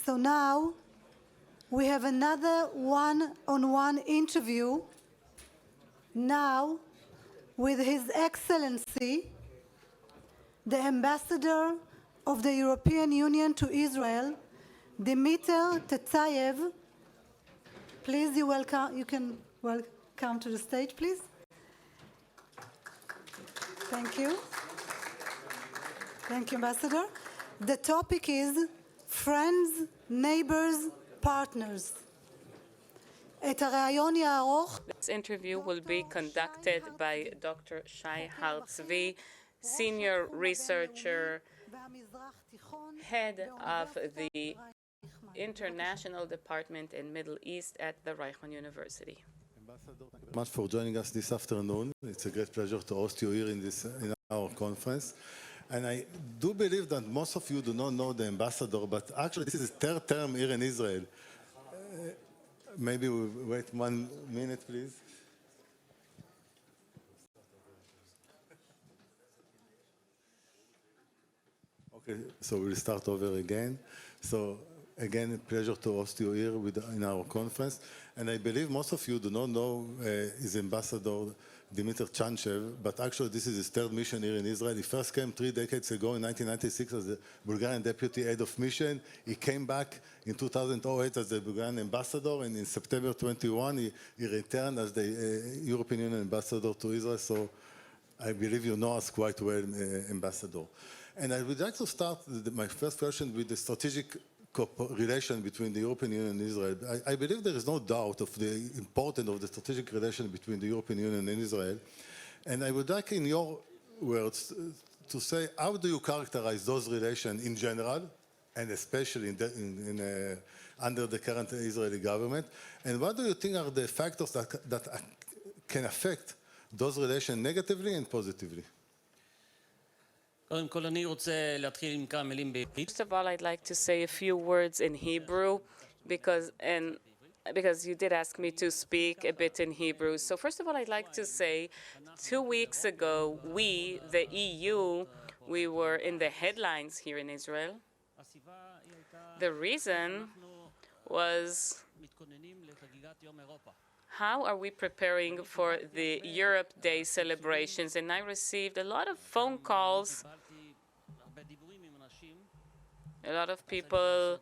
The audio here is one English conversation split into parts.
So now we have another one-on-one interview now with His Excellency, the Ambassador of the European Union to Israel, Dimiter Tzantchev. Please, you can welcome to the stage, please. Thank you. Thank you, Ambassador. The topic is Friends, Neighbors, Partners. This interview will be conducted by Dr. Shay Har-Zvi, senior researcher, head of the International Department in Middle East at the Reichman University. Ambassador, thank you very much for joining us this afternoon. It's a great pleasure to host you here in our conference. And I do believe that most of you do not know the ambassador, but actually this is his third term here in Israel. Maybe we wait 1 minute, please. Okay, so we'll start over again. So again, a pleasure to host you here in our conference. And I believe most of you do not know his ambassador, Dimiter Tzantchev, but actually this is his third mission here in Israel. He first came 3 decades ago in 1996 as the Bulgarian deputy head of mission. He came back in 2008 as the Bulgarian ambassador, and in September 21 he returned as the European Union ambassador to Israel. So I believe you know us quite well, ambassador. And I would like to start my first question with the strategic relation between the European Union and Israel. I believe there is no doubt of the importance of the strategic relation between the European Union and Israel. And I would like, in your words, to say, how do you characterize those relations in general, and especially under the current Israeli government? And what do you think are the factors that can affect those relations negatively and positively? First of all, I'd like to say a few words in Hebrew because you did ask me to speak a bit in Hebrew. So first of all, I'd like to say 2 weeks ago, we, the EU, we were in the headlines here in Israel. The reason was, how are we preparing for the Europe Day celebrations? And I received a lot of phone calls. A lot of people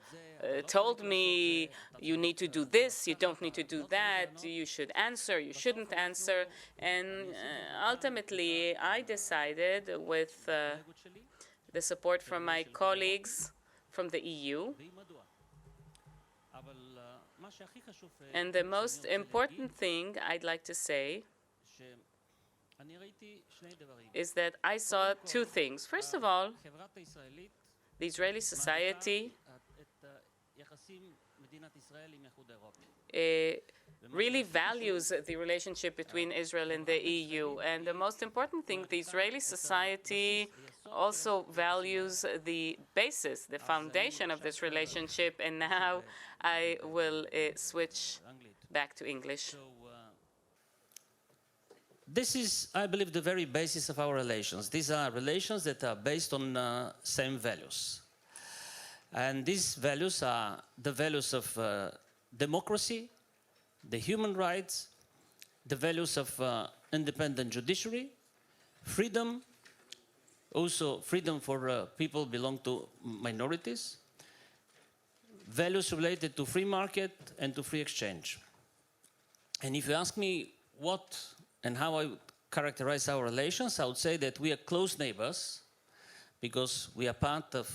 told me, you need to do this, you don't need to do that, you should answer, you shouldn't answer. And ultimately, I decided, with the support from my colleagues from the EU, and the most important thing I'd like to say is that I saw 2 things. First of all, the Israeli society really values the relationship between Israel and the EU. And the most important thing, the Israeli society also values the basis, the foundation of this relationship. And now I will switch back to English. This is, I believe, the very basis of our relations. These are relations that are based on same values. And these values are the values of democracy, the human rights, the values of independent judiciary, freedom, also freedom for people belong to minorities, values related to free market and to free exchange. And if you ask me what and how I would characterize our relations, I would say that we are close neighbors because we are part of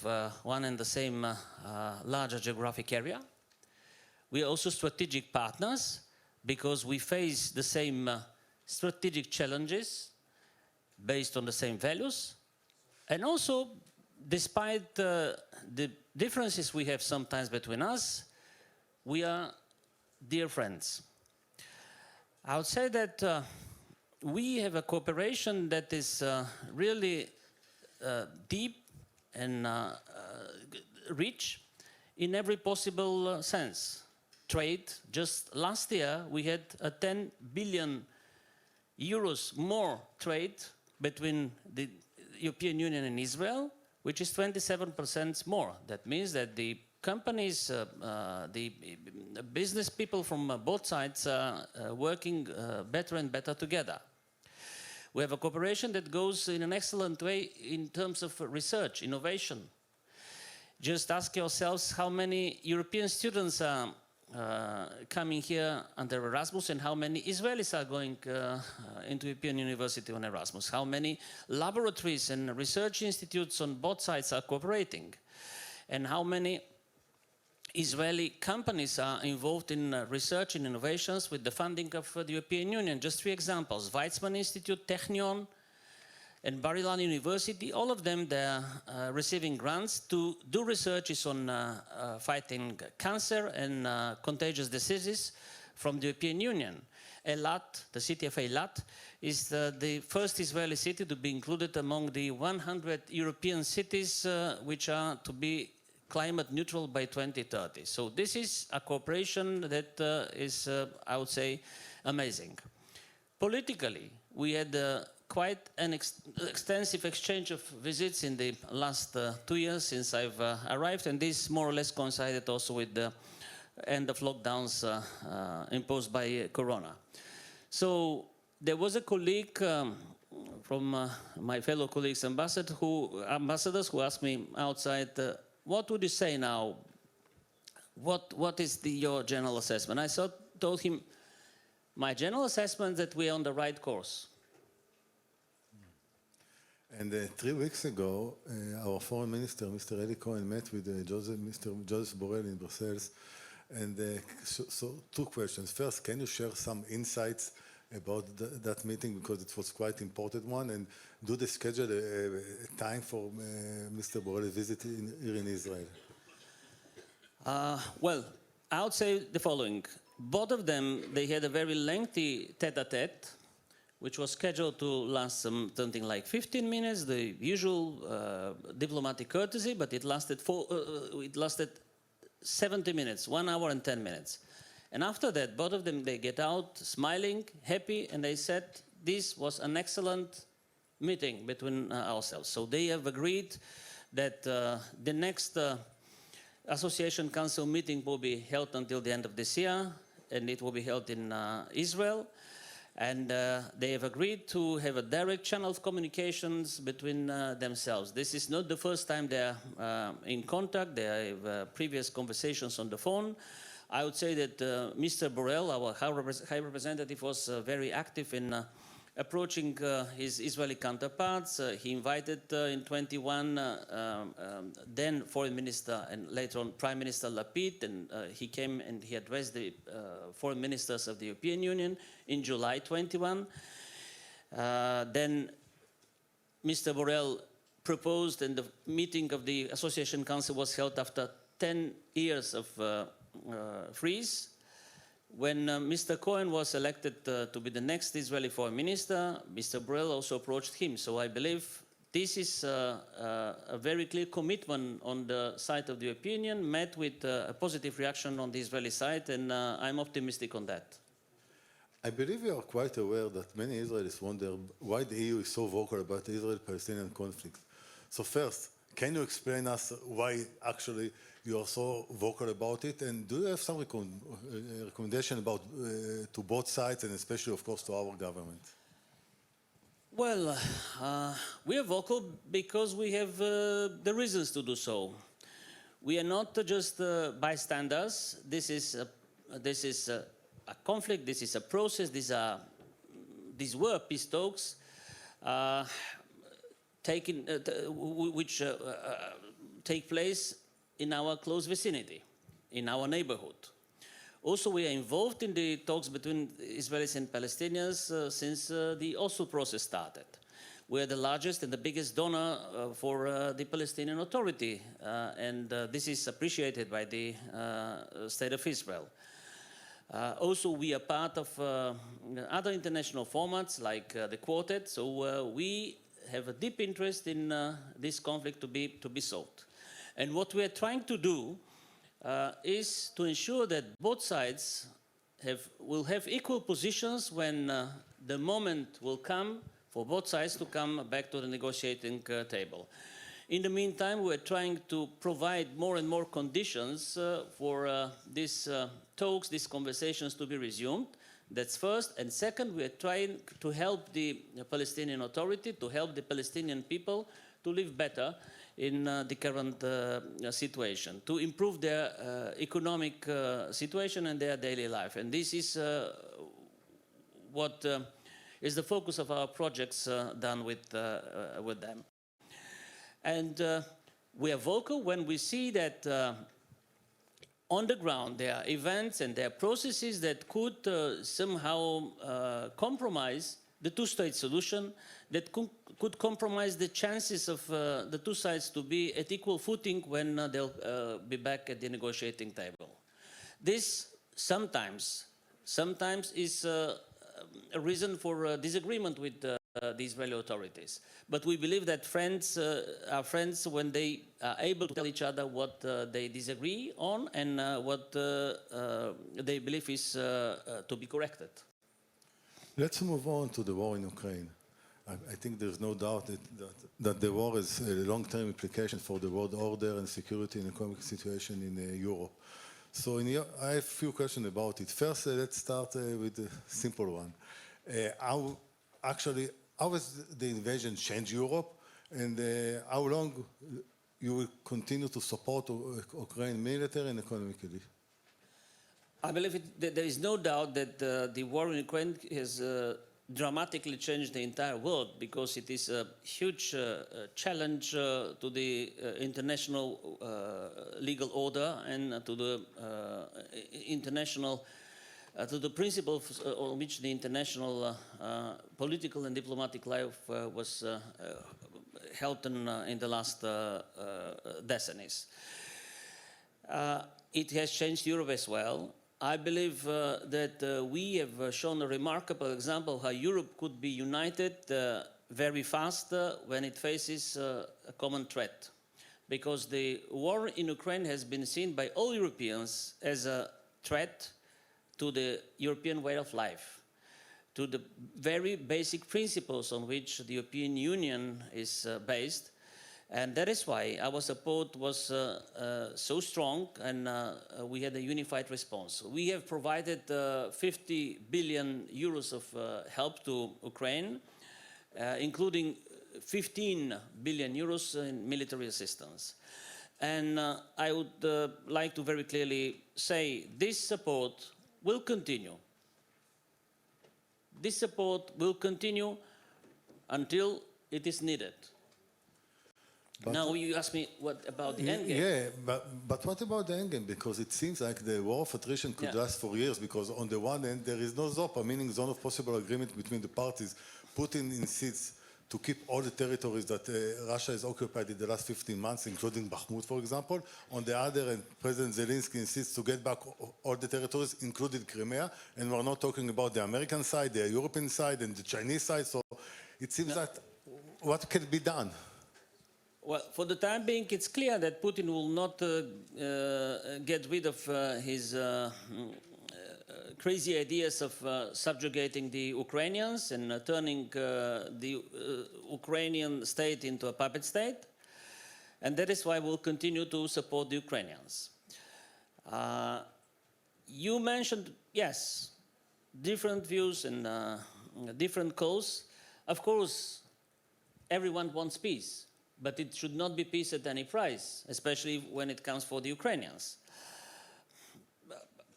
one and the same larger geographic area. We are also strategic partners because we face the same strategic challenges based on the same values. And also, despite the differences we have sometimes between us, we are dear friends. I would say that we have a cooperation that is really deep and rich in every possible sense. Trade, just last year we had 10 billion euros more trade between the European Union and Israel, which is 27% more. That means that the companies, the business people from both sides are working better and better together. We have a cooperation that goes in an excellent way in terms of research, innovation. Just ask yourselves how many European students are coming here under Erasmus and how many Israelis are going into European University on Erasmus. How many laboratories and research institutes on both sides are cooperating. And how many Israeli companies are involved in research and innovations with the funding of the European Union. Just 3 examples: Weizmann Institute, Technion, and Bar-Ilan University. All of them, they're receiving grants to do researches on fighting cancer and contagious diseases from the European Union. Eilat, the city of Eilat, is the first Israeli city to be included among the 100 European cities which are to be climate neutral by 2030. So this is a cooperation that is, I would say, amazing. Politically, we had quite an extensive exchange of visits in the last 2 years since I've arrived, and this more or less coincided also with the end of lockdowns imposed by Corona. So there was a colleague from my fellow colleagues ambassadors who asked me outside, what would you say now? What is your general assessment? I told him, my general assessment that we are on the right course. And 3 weeks ago, our foreign minister, Mr. Eli Cohen, met with Mr. Joseph Borrell in Brussels. And so 2 questions. First, can you share some insights about that meeting, because it was quite an important one? And do they schedule a time for Mr. Borrell's visit here in Israel? Well, I would say the following. Both of them, they had a very lengthy tete-a-tete, which was scheduled to last something like 15 minutes, the usual diplomatic courtesy, but it lasted 70 minutes, 1 hour and 10 minutes. And after that, both of them, they get out smiling, happy, and they said this was an excellent meeting between ourselves. So they have agreed that the next Association Council meeting will be held until the end of this year, and it will be held in Israel. And they have agreed to have a direct channel of communications between themselves. This is not the first time they are in contact. They have previous conversations on the phone. I would say that Mr. Borrell, our High Representative, was very active in approaching his Israeli counterparts. He invited in 21 then Foreign Minister and later on Prime Minister Lapid, and he came and he addressed the foreign ministers of the European Union in July 21. Then Mr. Borrell proposed, and the meeting of the Association Council was held after 10 years of freeze. When Mr. Cohen was elected to be the next Israeli foreign minister, Mr. Borrell also approached him. So I believe this is a very clear commitment on the side of the European Union, met with a positive reaction on the Israeli side, and I'm optimistic on that. I believe you are quite aware that many Israelis wonder why the EU is so vocal about the Israel-Palestinian conflict. So first, can you explain us why actually you are so vocal about it? And do you have some recommendation about to both sides, and especially, of course, to our government? Well, we are vocal because we have the reasons to do so. We are not just bystanders. This is a conflict. This is a process. These were peace talks which take place in our close vicinity, in our neighborhood. Also, we are involved in the talks between Israelis and Palestinians since the Oslo process started. We are the largest and the biggest donor for the Palestinian Authority, and this is appreciated by the State of Israel. Also, we are part of other international formats like the Quartet, so we have a deep interest in this conflict to be solved. And what we are trying to do is to ensure that both sides will have equal positions when the moment will come for both sides to come back to the negotiating table. In the meantime, we're trying to provide more and more conditions for these talks, these conversations to be resumed. That's first. And second, we're trying to help the Palestinian Authority, to help the Palestinian people to live better in the current situation, to improve their economic situation and their daily life. And this is what is the focus of our projects done with them. And we are vocal when we see that on the ground there are events and there are processes that could somehow compromise the two-state solution, that could compromise the chances of the two sides to be at equal footing when they'll be back at the negotiating table. This sometimes is a reason for disagreement with the Israeli authorities. But we believe that friends are friends when they are able to tell each other what they disagree on and what they believe is to be corrected. Let's move on to the war in Ukraine. I think there's no doubt that the war has a long-term implication for the world order and security and economic situation in Europe. So I have a few questions about it. First, let's start with the simple one. How has the invasion changed Europe, and how long you will continue to support Ukraine military and economically? I believe that there is no doubt that the war in Ukraine has dramatically changed the entire world, because it is a huge challenge to the international legal order and to the international to the principles on which the international political and diplomatic life was held in the last decades. It has changed Europe as well. I believe that we have shown a remarkable example how Europe could be united very fast when it faces a common threat. Because the war in Ukraine has been seen by all Europeans as a threat to the European way of life, to the very basic principles on which the European Union is based. And that is why our support was so strong, and we had a unified response. We have provided 50 billion euros of help to Ukraine, including 15 billion euros in military assistance. And I would like to very clearly say this support will continue. This support will continue until it is needed. But now you ask me what about the end game? Yeah, but what about the end game? Because it seems like the war of attrition could last for years, because on the one hand there is no ZOPA, meaning zone of possible agreement between the parties. Putin insists to keep all the territories that Russia has occupied in the last 15 months, including Bakhmut, for example. On the other hand, President Zelensky insists to get back all the territories, including Crimea, and we're not talking about the American side, the European side, and the Chinese side, so it seems that what can be done? Well, for the time being, it's clear that Putin will not get rid of his crazy ideas of subjugating the Ukrainians and turning the Ukrainian state into a puppet state. And that is why we'll continue to support the Ukrainians. You mentioned, yes, different views and different calls. Of course, everyone wants peace. But it should not be peace at any price, especially when it comes for the Ukrainians.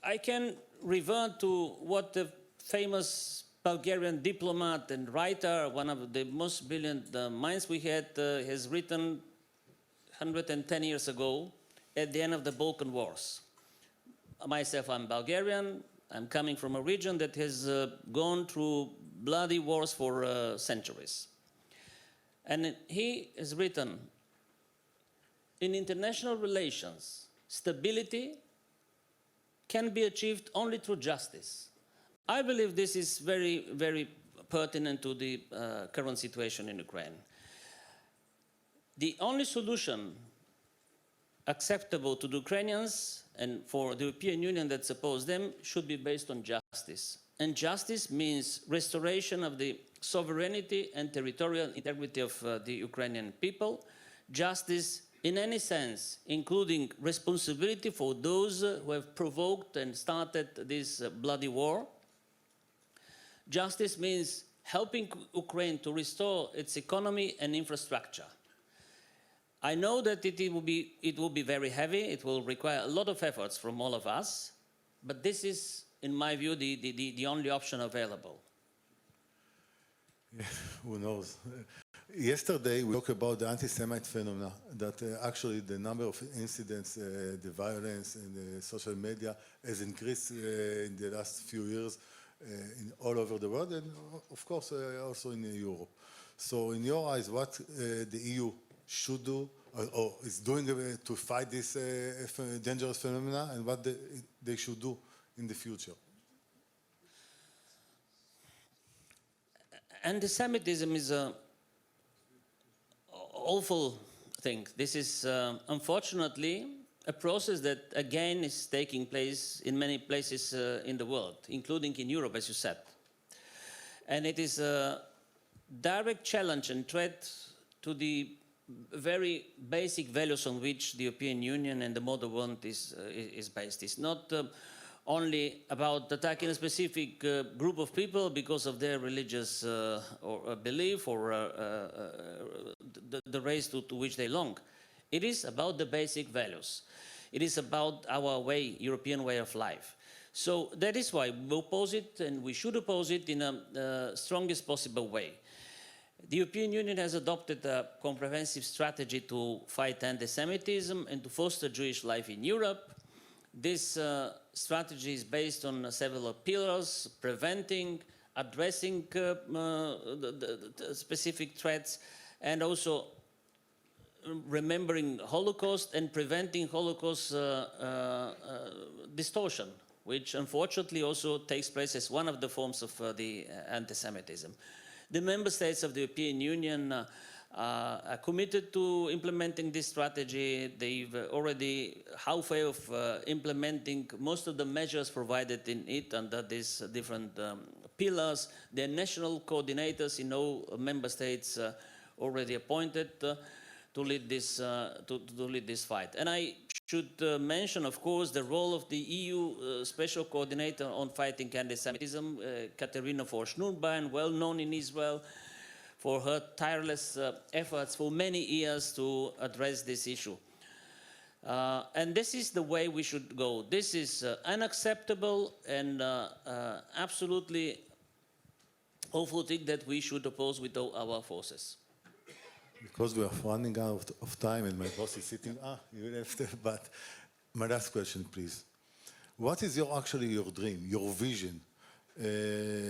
I can revert to what the famous Bulgarian diplomat and writer, one of the most brilliant minds we had, has written 110 years ago at the end of the Balkan Wars. Myself, I'm Bulgarian. I'm coming from a region that has gone through bloody wars for centuries. And he has written, in international relations, stability can be achieved only through justice. I believe this is very, very pertinent to the current situation in Ukraine. The only solution acceptable to the Ukrainians and for the European Union that supports them should be based on justice. And justice means restoration of the sovereignty and territorial integrity of the Ukrainian people, justice in any sense, including responsibility for those who have provoked and started this bloody war. Justice means helping Ukraine to restore its economy and infrastructure. I know that it will be very heavy, it will require a lot of efforts from all of us, but this is, in my view, the only option available. Yeah, who knows? Yesterday, we talked about the anti-Semite phenomena, that actually the number of incidents, the violence in the social media has increased in the last few years all over the world, and of course also in Europe. So in your eyes, what the EU should do or is doing to fight this dangerous phenomena, and what they should do in the future? Anti-Semitism is an awful thing. This is, unfortunately, a process that, again, is taking place in many places in the world, including in Europe, as you said. And it is a direct challenge and threat to the very basic values on which the European Union and the modern world is based. It's not only about attacking a specific group of people because of their religious or belief or the race to which they belong. It is about the basic values. It is about our way, European way of life. So that is why we oppose it, and we should oppose it in the strongest possible way. The European Union has adopted a comprehensive strategy to fight anti-Semitism and to foster Jewish life in Europe. This strategy is based on several pillars: preventing, addressing the specific threats, and also remembering Holocaust and preventing Holocaust distortion, which unfortunately also takes place as one of the forms of the anti-Semitism. The member states of the European Union are committed to implementing this strategy. They've already halfway of implementing most of the measures provided in it under these different pillars. The national coordinators in all member states already appointed to lead this fight. And I should mention, of course, the role of the EU Special Coordinator on Fighting Anti-Semitism, Katerina Forsch-Nurban, well known in Israel for her tireless efforts for many years to address this issue. And this is the way we should go. This is unacceptable and absolutely awful thing that we should oppose with all our forces. Because we are running out of time and my boss is sitting, you left, but my last question, please. What is actually your dream, your vision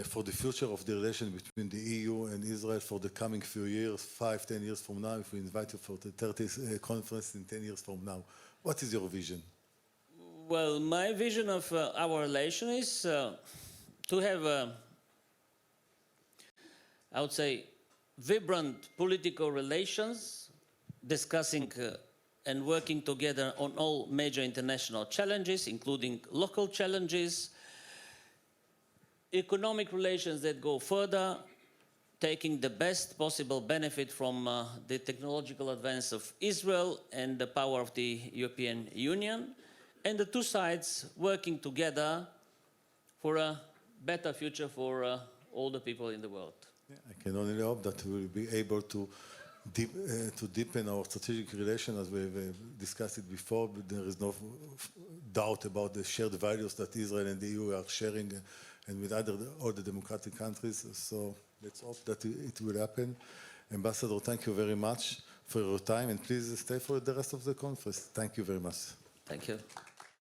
for the future of the relation between the EU and Israel for the coming few years, 5, 10 years from now, if we invite you for the 30th conference in 10 years from now? What is your vision? Well, my vision of our relation is to have, I would say, vibrant political relations, discussing and working together on all major international challenges, including local challenges, economic relations that go further, taking the best possible benefit from the technological advance of Israel and the power of the European Union, and the two sides working together for a better future for all the people in the world. Yeah, I can only hope that we will be able to deepen our strategic relation, as we've discussed it before, but there is no doubt about the shared values that Israel and the EU are sharing and with all the democratic countries. So let's hope that it will happen. Ambassador, thank you very much for your time, and please stay for the rest of the conference. Thank you very much. Thank you.